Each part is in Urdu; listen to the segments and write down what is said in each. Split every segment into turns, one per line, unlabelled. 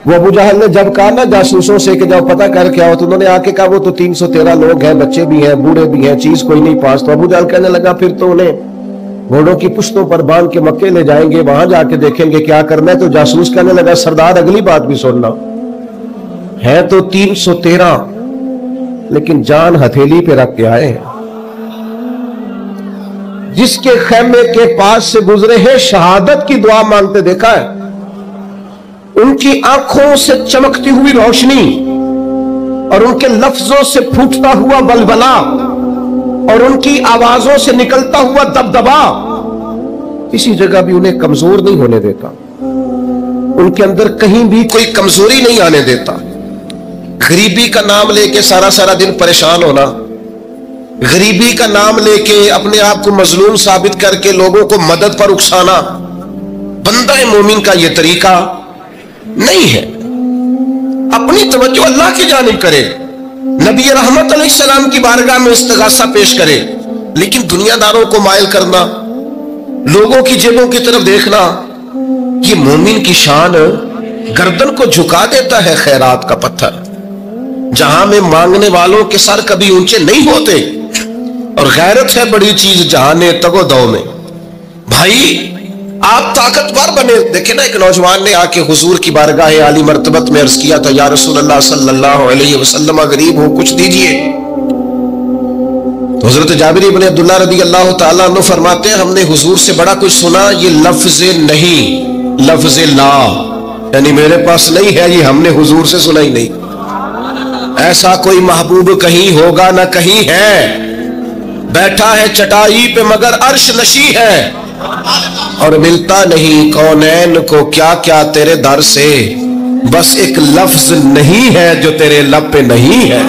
وہ ابو جہل نے جب کہا نا جاسوسوں سے کہ جاؤ پتہ کر کے آؤ، تو انہوں نے آ کے کہا وہ تو 313 لوگ ہیں، بچے بھی ہیں بوڑھے بھی ہیں، چیز کوئی نہیں پاس۔ تو ابو جہل کہنے لگا پھر تو انہیں گھوڑوں کی پشتوں پر باندھ کے مکے لے جائیں گے، وہاں جا کے دیکھیں گے کیا کرنا ہے۔ تو جاسوس کہنے لگا سردار اگلی بات بھی سننا، ہے تو 313 لیکن جان ہتھیلی پہ رکھ کے آئے ہیں، جس کے خیمے کے پاس سے گزرے ہیں شہادت کی دعا مانگتے دیکھا ہے، ان کی آنکھوں سے چمکتی ہوئی روشنی اور ان کے لفظوں سے پھوٹتا ہوا بلبلا اور ان کی آوازوں سے نکلتا ہوا دبدبا کسی جگہ بھی انہیں کمزور نہیں ہونے دیتا، ان کے اندر کہیں بھی کوئی کمزوری نہیں آنے دیتا۔ غریبی کا نام لے کے سارا دن پریشان ہونا، غریبی کا نام لے کے اپنے آپ کو مظلوم ثابت کر کے لوگوں کو مدد پر اکسانا بندہ مومن کا یہ طریقہ نہیں ہے۔ اپنی توجہ اللہ کی جانب کرے، نبی رحمت علیہ السلام کی بارگاہ میں استغاثہ پیش کرے، لیکن دنیا داروں کو مائل کرنا، لوگوں کی جیبوں کی طرف دیکھنا، یہ مومن کی شان گردن کو جھکا دیتا ہے خیرات کا پتھر، جہاں میں مانگنے والوں کے سر کبھی اونچے نہیں ہوتے۔ اور غیرت ہے بڑی چیز جہانے تگو دو میں۔ بھائی آپ طاقتور بنے۔ دیکھیں نا ایک نوجوان نے آ کے حضور کی بارگاہ عالی مرتبت میں عرض کیا تھا، یا رسول اللہ صلی اللہ علیہ وسلم غریب ہوں کچھ دیجئے۔ تو حضرت جابر بن عبداللہ رضی اللہ تعالیٰ عنہ فرماتے ہیں ہم نے حضور سے بڑا کچھ سنا، یہ لفظ نہیں لفظ لا، یعنی میرے پاس نہیں ہے، یہ ہم نے حضور سے سنا ہی نہیں۔ ایسا کوئی محبوب کہیں ہوگا نہ کہیں ہے، بیٹھا ہے چٹائی پہ مگر عرش نشی ہے، اور ملتا نہیں کونین کو کیا کیا تیرے در سے، بس ایک لفظ نہیں ہے جو تیرے لب پہ نہیں ہے۔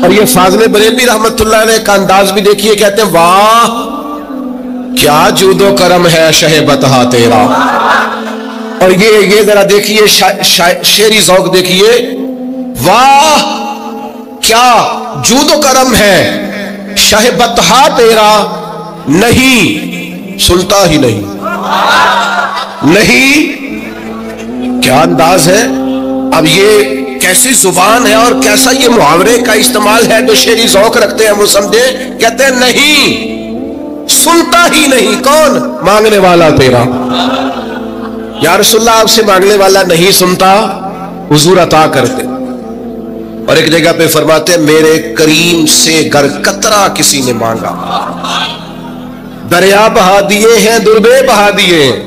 اور یہ فاضل بریلوی رحمت اللہ علیہ کا انداز بھی دیکھیے، کہتے ہیں واہ کیا جود و کرم ہے شہ بتہا تیرا۔ اور یہ ذرا دیکھیے شعری ذوق دیکھیے، واہ کیا جود و کرم ہے شہ بتہا تیرا، نہیں سنتا ہی نہیں، نہیں کیا انداز ہے۔ اب یہ کیسی زبان ہے اور کیسا یہ محاورے کا استعمال ہے جو شعری ذوق رکھتے ہیں وہ سمجھے، کہتے ہیں نہیں سنتا ہی نہیں، کون؟ مانگنے والا تیرا۔ یا رسول اللہ آپ سے مانگنے والا نہیں سنتا، حضور عطا کرتے۔ اور ایک جگہ پہ فرماتے ہیں میرے کریم سے گر قطرہ کسی نے مانگا، دریا بہا دیے ہیں دربے بہا دیے ہیں۔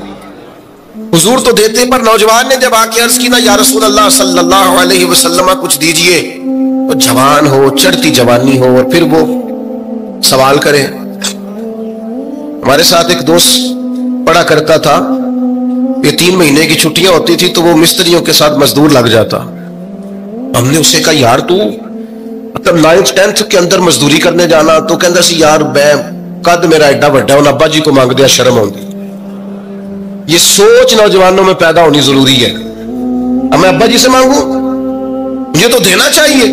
حضور تو دیتے، پر نوجوان نے جب آ کے عرض کی نا یا رسول اللہ صلی اللہ علیہ وسلم کچھ دیجئے، وہ جوان ہو چڑھتی جوانی ہو اور پھر وہ سوال کرے۔ ہمارے ساتھ ایک دوست پڑھا کرتا تھا، یہ 3 مہینے کی چھٹیاں ہوتی تھی تو وہ مستریوں کے ساتھ مزدور لگ جاتا۔ ہم نے اسے کہا یار تو مطلب 9th 10th کے اندر مزدوری کرنے جانا، تو کہندا سی یار میں قد میرا ایڈا بڑا ہوں، ابا جی کو مانگ دیا شرم ہوندی۔ یہ سوچ نوجوانوں میں پیدا ہونی ضروری ہے، اب میں ابا جی سے مانگوں، یہ تو دینا چاہیے۔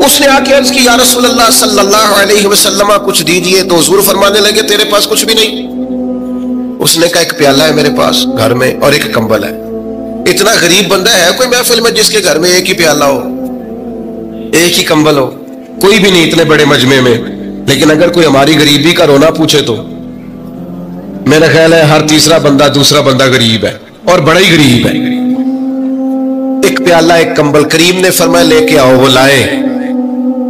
اس نے آ کے عرض کی یا رسول اللہ صلی اللہ علیہ وسلم کچھ دیجئے، تو حضور فرمانے لگے تیرے پاس کچھ بھی نہیں؟ اس نے کہا ایک پیالہ ہے میرے پاس گھر میں اور ایک کمبل ہے۔ اتنا غریب بندہ ہے کوئی محفل میں جس کے گھر میں ایک ہی پیالہ ہو، ایک ہی کمبل ہو؟ کوئی بھی نہیں اتنے بڑے مجمع میں۔ لیکن اگر کوئی ہماری غریبی کا رونا پوچھے تو میرا خیال ہے ہر تیسرا بندہ دوسرا بندہ غریب ہے، اور بڑا ہی غریب ہے۔ ایک پیالہ ایک کمبل، کریم نے فرمایا لے کے آؤ، وہ لائے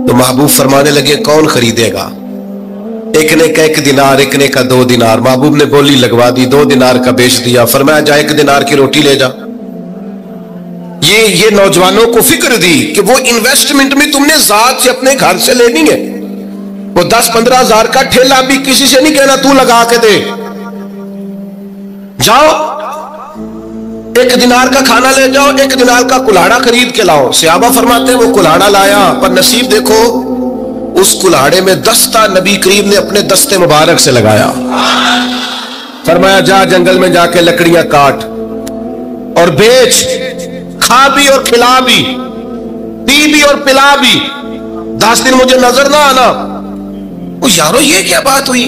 تو محبوب فرمانے لگے کون خریدے گا؟ ایک نے کا 1 دینار، ایک نے کا 2 دینار۔ محبوب نے بولی لگوا دی، 2 دینار کا بیچ دیا، فرمایا جا 1 دینار کی روٹی لے جا۔ یہ نوجوانوں کو فکر دی کہ وہ انویسٹمنٹ میں تم نے ذات سے اپنے گھر سے لینی ہے، وہ 10-15 ہزار کا ٹھیلا بھی کسی سے نہیں کہنا تو لگا کے دے، جاؤ 1 دینار کا کھانا لے جاؤ، 1 دینار کا کلاڑا خرید کے لاؤ۔ صحابہ فرماتے ہیں وہ کلاڑا لایا، پر نصیب دیکھو اس کلاڑے میں دستہ نبی کریم نے اپنے دستے مبارک سے لگایا۔ فرمایا جا جنگل میں جا کے لکڑیاں کاٹ اور بیچ، کھا بھی اور کھلا بھی، پی بھی اور پلا بھی، 10 دن مجھے نظر نہ آنا۔ وہ یارو یہ کیا بات ہوئی؟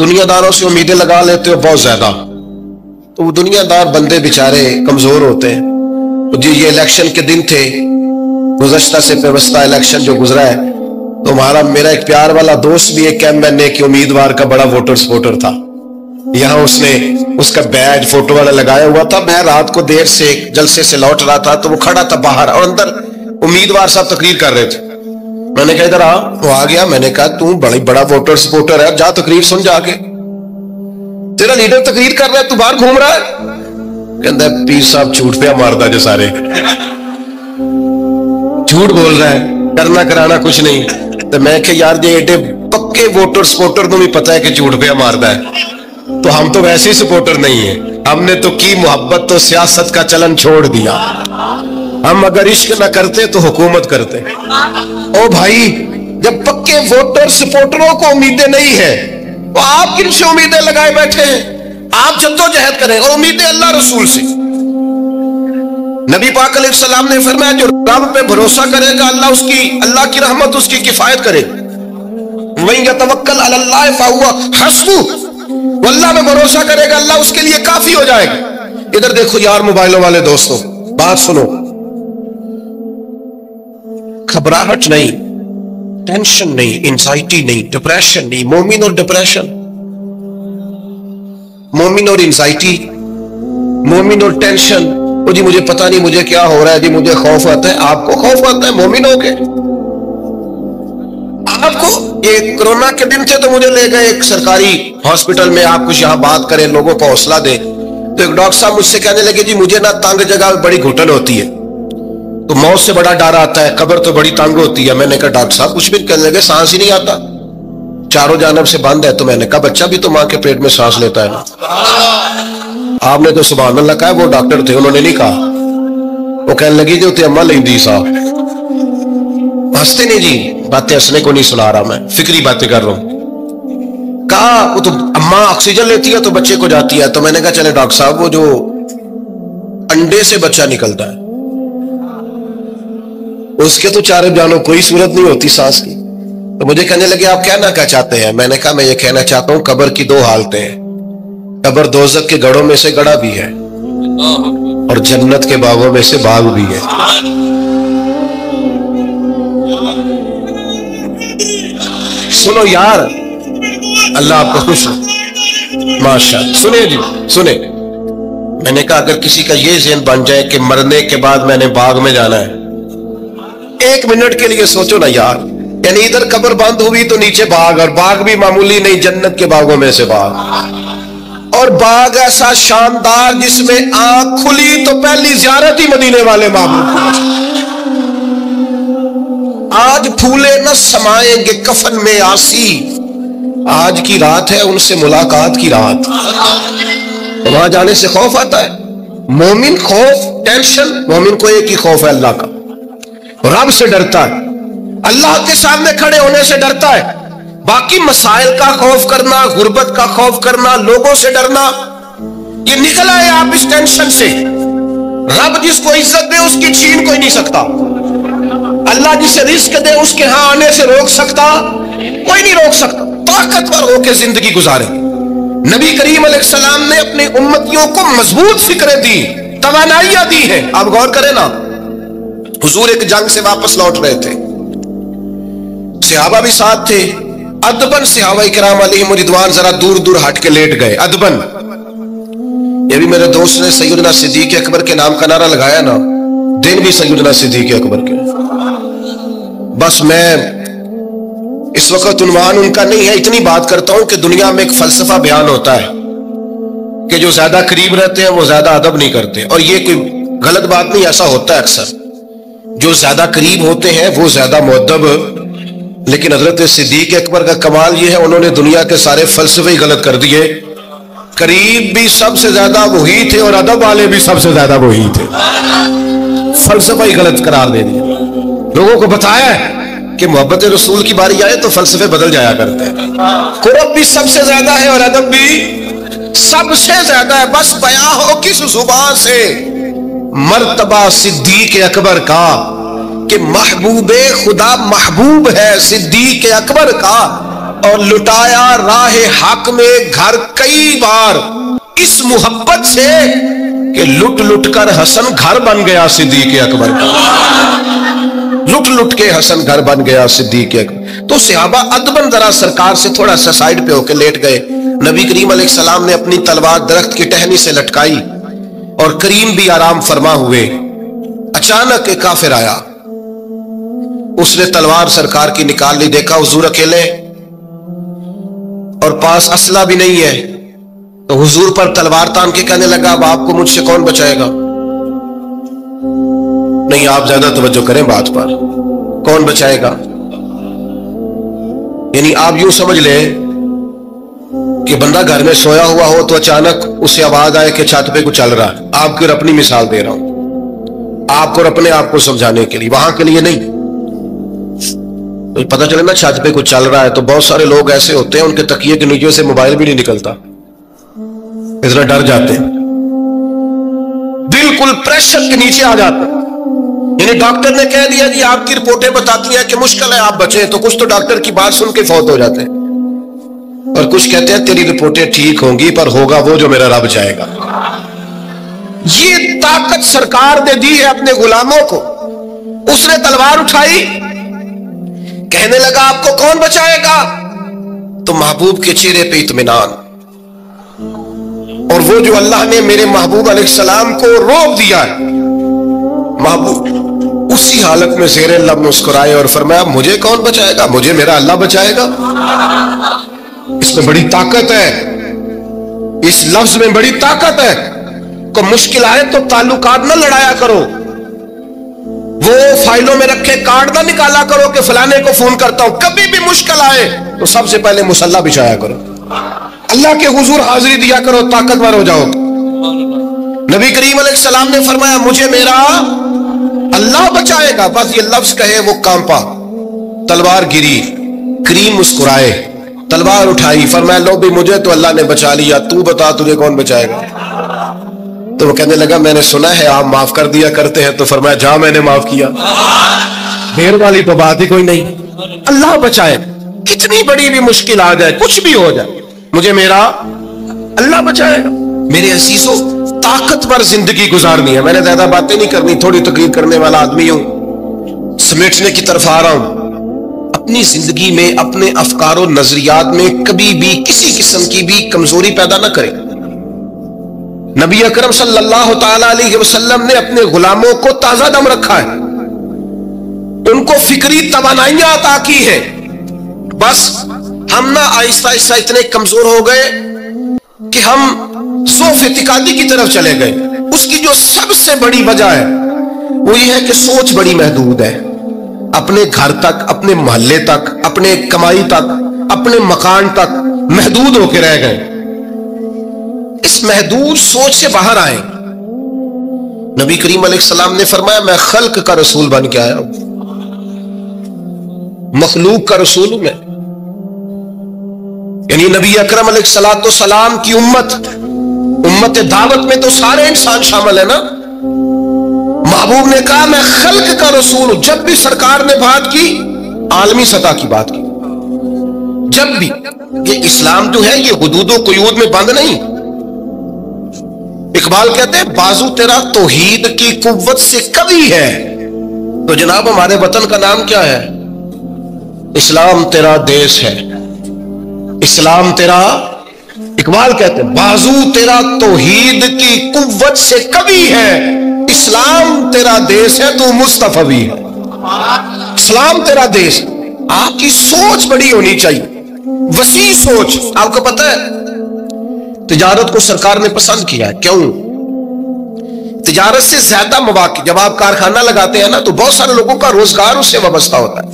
دنیا داروں سے امیدیں لگا لیتے ہو بہت زیادہ، تو وہ دنیا دار بندے بیچارے کمزور ہوتے ہیں۔ جی یہ الیکشن کے دن تھے، گزشتہ سے پیوستہ الیکشن جو گزرا ہے، تو میرا ایک پیار والا دوست بھی ایک ایم این اے کے امیدوار کا بڑا ووٹر سپورٹر تھا، یہاں اس نے اس کا بیج فوٹو والا لگایا ہوا تھا۔ میں رات کو دیر سے جلسے سے لوٹ رہا تھا تو وہ کھڑا تھا باہر، اور اندر امیدوار صاحب تقریر کر رہے تھے۔ میں نے کہا ادھر آ، وہ آ گیا۔ میں نے کہا تو بڑا ووٹر سپورٹر ہے، جا تقریر سن جا کے، تیرا لیڈر تقریر کر رہا ہے تو باہر گھوم رہا ہے۔ کہتا ہے پیر صاحب جھوٹ پہ ماردا جو سارے جھوٹ بول رہا ہے، کرنا کرانا کچھ نہیں۔ تو میں کہ یار یہ ایڈے پکے ووٹر سپورٹر کو بھی پتا ہے کہ جھوٹ پہ ماردا ہے، تو ہم تو ویسے ہی سپورٹر نہیں ہیں، ہم نے تو کی محبت تو سیاست کا چلن چھوڑ دیا، ہم اگر عشق نہ کرتے تو حکومت کرتے۔ او بھائی جب پکے ووٹر سپورٹروں کو امیدیں نہیں ہیں تو آپ کن سے امیدیں لگائے بیٹھے ہیں؟ آپ جدوجہد کریں اور امیدیں اللہ رسول سے۔ نبی پاک علیہ السلام نے فرمایا جو رب پہ بھروسہ کرے گا اللہ کی رحمت اس کی کفایت کرے گی۔ وَإِن يَتَوَكَّلْ عَلَى اللَّهِ فَهُوَ حَسْبُهُ، وہ اللہ میں بھروسہ کرے گا اللہ اس کے لیے کافی ہو جائے گا۔ ادھر دیکھو یار موبائلوں والے دوستوں، بات سنو، گھبراہٹ نہیں، ٹینشن نہیں، انزائٹی نہیں، ڈپریشن نہیں۔ مومن اور ڈپریشن، مومن اور انزائٹی، مومن اور ٹینشن، وہ جی مجھے پتہ نہیں مجھے کیا ہو رہا ہے، جی مجھے خوف آتا ہے۔ آپ کو خوف آتا ہے مومن ہو کے؟ آپ کو یہ کرونا کے دن تھے تو مجھے لے گئے ایک سرکاری ہاسپٹل میں، آپ کچھ یہاں بات کریں لوگوں کو حوصلہ دیں، تو ایک ڈاکٹر صاحب مجھ سے کہنے لگے جی مجھے نا تنگ جگہ بڑی گھٹن ہوتی ہے، تو موت سے بڑا ڈر آتا ہے، قبر تو بڑی تنگ ہوتی ہے۔ میں نے کہا ڈاکٹر صاحب کچھ بھی، کہنے لگے سانس ہی نہیں آتا، چاروں جانب سے بند ہے۔ تو میں نے کہا بچہ بھی تو ماں کے پیٹ میں سانس لیتا ہے نا۔ آپ نے تو سبحان اللہ کہا، وہ ڈاکٹر تھے انہوں نے نہیں کہا۔ وہ کہنے لگی جو تے اماں لیندی صاحب، ہنستے نہیں جی، باتیں ہنسنے کو نہیں سنا رہا، میں فکری باتیں کر رہا ہوں۔ کہا وہ تو اماں آکسیجن لیتی ہے تو بچے کو جاتی ہے۔ تو میں نے کہا چلے ڈاکٹر صاحب وہ جو انڈے سے بچہ نکلتا ہے اس کے تو چارے جانوں کوئی صورت نہیں ہوتی سانس کی۔ تو مجھے کہنے لگے آپ کہنا کیا چاہتے ہیں؟ میں نے کہا میں یہ کہنا چاہتا ہوں قبر کی دو حالتیں ہیں، قبر دوزخ کے گڑھوں میں سے گڑھا بھی ہے اور جنت کے باغوں میں سے باغ بھی ہے۔ سنو یار، اللہ آپ کو خوش ہو، ماشاءاللہ۔ سنیں جی سنیں، میں نے کہا اگر کسی کا یہ ذہن بن جائے کہ مرنے کے بعد میں نے باغ میں جانا ہے، ایک منٹ کے لیے سوچو نا یار، یعنی ادھر قبر بند ہوئی تو نیچے باغ، اور باغ بھی معمولی نہیں، جنت کے باغوں میں سے باغ، اور باغ ایسا شاندار جس میں آنکھ کھلی تو پہلی زیارت ہی مدینے والے محبوب۔ آج پھولے نہ سمائیں گے کفن میں آسی، آج کی رات ہے ان سے ملاقات کی رات۔ وہاں جانے سے خوف آتا ہے؟ مومن خوف ٹینشن، مومن کو ایک ہی خوف ہے اللہ کا، رب سے ڈرتا ہے، اللہ کے سامنے کھڑے ہونے سے ڈرتا ہے۔ باقی مسائل کا خوف کرنا، غربت کا خوف کرنا، لوگوں سے ڈرنا، یہ نکل آئے آپ اس ٹینشن سے۔ رب جس کو عزت دے اس کی چھین کوئی نہیں سکتا، اللہ جسے رزق دے اس کے ہاں آنے سے روک سکتا کوئی نہیں روک سکتا۔ طاقتور ہو کے زندگی گزارے۔ نبی کریم علیہ السلام نے اپنی امتیوں کو مضبوط فکریں دی، توانائیاں دی ہیں۔ آپ غور کریں نا، حضور ایک جنگ سے واپس لوٹ رہے تھے، صحابہ بھی ساتھ تھے، ادبن صحابہ کرام علیہم رضوان ذرا دور دور ہٹ کے لیٹ گئے، ادبن۔ یہ بھی میرے دوست نے سیدنا صدیق اکبر کے نام کا نعرہ لگایا نا، دن بھی سیدنا صدیق اکبر کے۔ بس میں اس وقت عنوان ان کا نہیں ہے، اتنی بات کرتا ہوں کہ دنیا میں ایک فلسفہ بیان ہوتا ہے کہ جو زیادہ قریب رہتے ہیں وہ زیادہ ادب نہیں کرتے، اور یہ کوئی غلط بات نہیں، ایسا ہوتا ہے اکثر، جو زیادہ قریب ہوتے ہیں وہ زیادہ مؤدب۔ لیکن حضرت صدیق اکبر کا کمال یہ ہے انہوں نے دنیا کے سارے فلسفے ہی غلط کر دیے، قریب بھی سب سے زیادہ وہی تھے اور ادب والے بھی سب سے زیادہ وہی تھے، فلسفہ ہی غلط قرار دے دیا۔ لوگوں کو بتایا ہے کہ محبت رسول کی باری آئے تو فلسفے بدل جایا کرتے ہیں، قرب بھی سب سے زیادہ ہے اور ادب بھی سب سے زیادہ ہے۔ بس بیان ہو کس زبان سے مرتبہ صدیق اکبر کا کہ محبوب خدا محبوب ہے صدیق اکبر کا، اور لٹایا راہ حق میں گھر کئی بار، اس محبت سے کہ لٹ لٹ کر حسن گھر بن گیا صدیق اکبر کا، لٹ لٹ کے حسن گھر بن گیا صدیق اکبر۔ تو صحابہ ادبن ذرا سرکار سے تھوڑا سا سائڈ پہ ہو کے لیٹ گئے۔ نبی کریم علیہ السلام نے اپنی تلوار درخت کی ٹہنی سے لٹکائی اور کریم بھی آرام فرما ہوئے۔ اچانک ایک کافر آیا، اس نے تلوار سرکار کی نکال لی، دیکھا حضور اکیلے اور پاس اسلحہ بھی نہیں ہے، تو حضور پر تلوار تان کے کہنے لگا اب آپ کو مجھ سے کون بچائے گا؟ نہیں، آپ زیادہ توجہ کریں بات پر، کون بچائے گا؟ یعنی آپ یوں سمجھ لیں کہ بندہ گھر میں سویا ہوا ہو تو اچانک اسے آواز آئے کہ چھت پہ کچھ چل رہا ہے۔ آپ کو اپنی مثال دے رہا ہوں، آپ کو اپنے آپ کو سمجھانے کے لیے، وہاں کے لیے نہیں۔ تو پتہ چلے نا چھت پہ کچھ چل رہا ہے تو بہت سارے لوگ ایسے ہوتے ہیں ان کے تکیے کے نیچے سے موبائل بھی نہیں نکلتا، اتنا ڈر جاتے ہیں، بالکل پریشر کے نیچے آ جاتے ہیں۔ یعنی ڈاکٹر نے کہہ دیا جی آپ کی رپورٹیں بتاتی ہیں کہ مشکل ہے آپ بچیں، تو کچھ تو ڈاکٹر کی بات سن کے فوت ہو جاتے ہیں، اور کچھ کہتے ہیں تیری رپورٹیں ٹھیک ہوں گی پر ہوگا وہ جو میرا رب چاہے گا۔ یہ طاقت سرکار نے دی ہے اپنے غلاموں کو۔ اس نے تلوار اٹھائی، کہنے لگا آپ کو کون بچائے گا؟ تو محبوب کے چہرے پہ اطمینان، اور وہ جو اللہ نے میرے محبوب علیہ السلام کو روک دیا ہے، محبوب اسی حالت میں زیر لب مسکرائے اور فرمایا مجھے کون بچائے گا؟ مجھے میرا اللہ بچائے گا۔ اس میں بڑی طاقت ہے، اس لفظ میں بڑی طاقت ہے۔ کو مشکل آئے تو تعلقات نہ لڑایا کرو، وہ فائلوں میں رکھے کارڈ نہ نکالا کرو کہ فلانے کو فون کرتا ہوں۔ کبھی بھی مشکل آئے تو سب سے پہلے مصلی بچھایا کرو، اللہ کے حضور حاضری دیا کرو، طاقتور ہو جاؤ۔ نبی کریم علیہ السلام نے فرمایا مجھے میرا اللہ بچائے گا، بس یہ لفظ کہے وہ کانپا، تلوار گری، کریم مسکرائے، تلوار اٹھائی، فرمایا لو بھی مجھے تو اللہ نے بچا لیا، تو بتا تجھے کون بچائے گا؟ تو وہ کہنے لگا میں نے سنا ہے آپ معاف کر دیا کرتے ہیں، تو فرمایا جہاں میں نے معاف کیا، دیر والی تو بات ہی کوئی نہیں، اللہ بچائے، کتنی بڑی بھی مشکل آ جائے، کچھ بھی ہو جائے، مجھے میرا اللہ بچائے گا۔ میرے عزیزوں طاقتور زندگی گزارنی ہے، میں نے زیادہ باتیں نہیں کرنی، تھوڑی تقریر کرنے والا آدمی ہوں، سمیٹنے کی طرف آ رہا ہوں۔ اپنی زندگی میں اپنے افکار و نظریات میں کبھی بھی کسی قسم کی بھی کمزوری پیدا نہ کریں۔ نبی اکرم صلی اللہ تعالی علیہ وسلم نے اپنے غلاموں کو تازہ دم رکھا ہے، ان کو فکری توانائیاں عطا کی ہیں، بس ہم نہ آہستہ آہستہ اتنے کمزور ہو گئے کہ ہم صوف اعتقادی کی طرف چلے گئے۔ اس کی جو سب سے بڑی وجہ ہے وہ یہ ہے کہ سوچ بڑی محدود ہے، اپنے گھر تک، اپنے محلے تک، اپنے کمائی تک، اپنے مکان تک محدود ہو کے رہ گئے۔ اس محدود سوچ سے باہر آئے۔ نبی کریم علیہ السلام نے فرمایا میں خلق کا رسول بن کے آیا ہوں، مخلوق کا رسول ہوں میں، یعنی نبی اکرم علیہ السلام کی امت دعوت میں تو سارے انسان شامل ہیں نا۔ محبوب نے کہا میں خلق کا رسول ہوں۔ جب بھی سرکار نے بات کی عالمی سطح کی بات کی، جب بھی، یہ اسلام جو ہے یہ حدود و قیود میں بند نہیں۔ اقبال کہتے ہیں بازو تیرا توحید کی قوت سے قوی ہے، تو جناب ہمارے وطن کا نام کیا ہے؟ اسلام تیرا دیس ہے، اسلام تیرا، اقبال کہتے ہیں بازو تیرا توحید کی قوت سے قوی ہے، اسلام تیرا دیس ہے تو مصطفی ہے۔ اسلام تیرا دیس، آپ کی سوچ بڑی ہونی چاہیے، وسیع سوچ۔ آپ کو پتہ ہے تجارت کو سرکار نے پسند کیا ہے، کیوں؟ تجارت سے زیادہ مواقع، جب آپ کارخانہ لگاتے ہیں نا تو بہت سارے لوگوں کا روزگار اس سے وابستہ ہوتا ہے،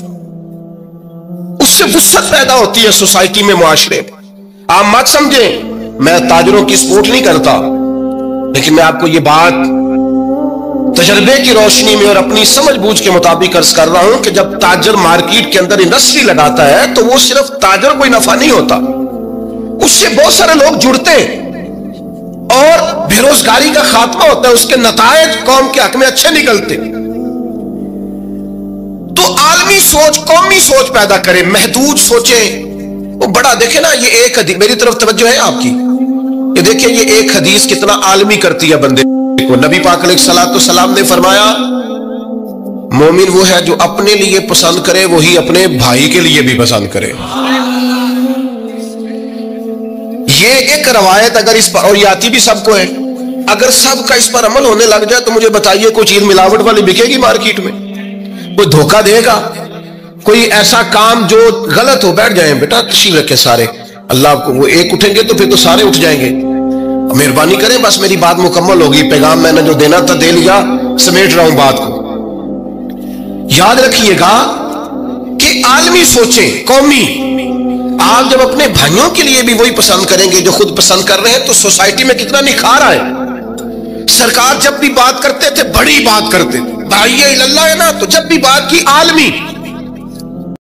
اس سے وسعت پیدا ہوتی ہے سوسائٹی میں، معاشرے میں۔ آپ مت سمجھیں میں تاجروں کی سپورٹ نہیں کرتا، لیکن میں آپ کو یہ بات تجربے کی روشنی میں اور اپنی سمجھ بوجھ کے مطابق عرض کر رہا ہوں کہ جب تاجر مارکیٹ کے اندر انڈسٹری لگاتا ہے تو وہ صرف تاجر کوئی نفع نہیں ہوتا، اس سے بہت سارے لوگ جڑتے ہیں اور بے روزگاری کا خاتمہ ہوتا ہے، اس کے نتائج قوم کے حق میں اچھے نکلتے۔ تو عالمی سوچ، قومی سوچ پیدا کریں، محدود سوچیں، وہ بڑا دیکھیں نا، یہ ایک حدیث میری طرف توجہ ہے آپ کی، یہ دیکھیں یہ ایک حدیث کتنا عالمی کرتی ہے بندے کو۔ نبی پاک علیہ الصلوۃ والسلام نے فرمایا مومن وہ ہے جو اپنے لیے پسند کرے وہی اپنے بھائی کے لیے بھی پسند کرے۔ یہ ایک روایت اگر اس پر، اور یہ آتی بھی سب کو ہے، اگر سب کا اس پر عمل ہونے لگ جائے تو مجھے بتائیے کوئی چیز ملاوٹ والی بکے گی مارکیٹ میں؟ کوئی دھوکہ دے گا؟ کوئی ایسا کام جو غلط ہو؟ بیٹھ جائیں بیٹا، تشریف رکھے سارے، اللہ آپ کو، وہ ایک اٹھیں گے تو پھر تو سارے اٹھ جائیں گے۔ مہربانی کریں، بس میری بات مکمل ہوگی، پیغام میں نے جو دینا تھا دے لیا، سمیٹ رہا ہوں بات کو۔ یاد رکھیے گا کہ عالمی سوچیں، قومی، آپ جب اپنے بھائیوں کے لیے بھی وہی پسند کریں گے جو خود پسند کر رہے ہیں تو سوسائٹی میں کتنا نکھار آئے۔ سرکار جب بھی بات کرتے تھے بڑی بات کرتے تھے، داعیہ اللہ ہے نا، تو جب بھی بات کی عالمی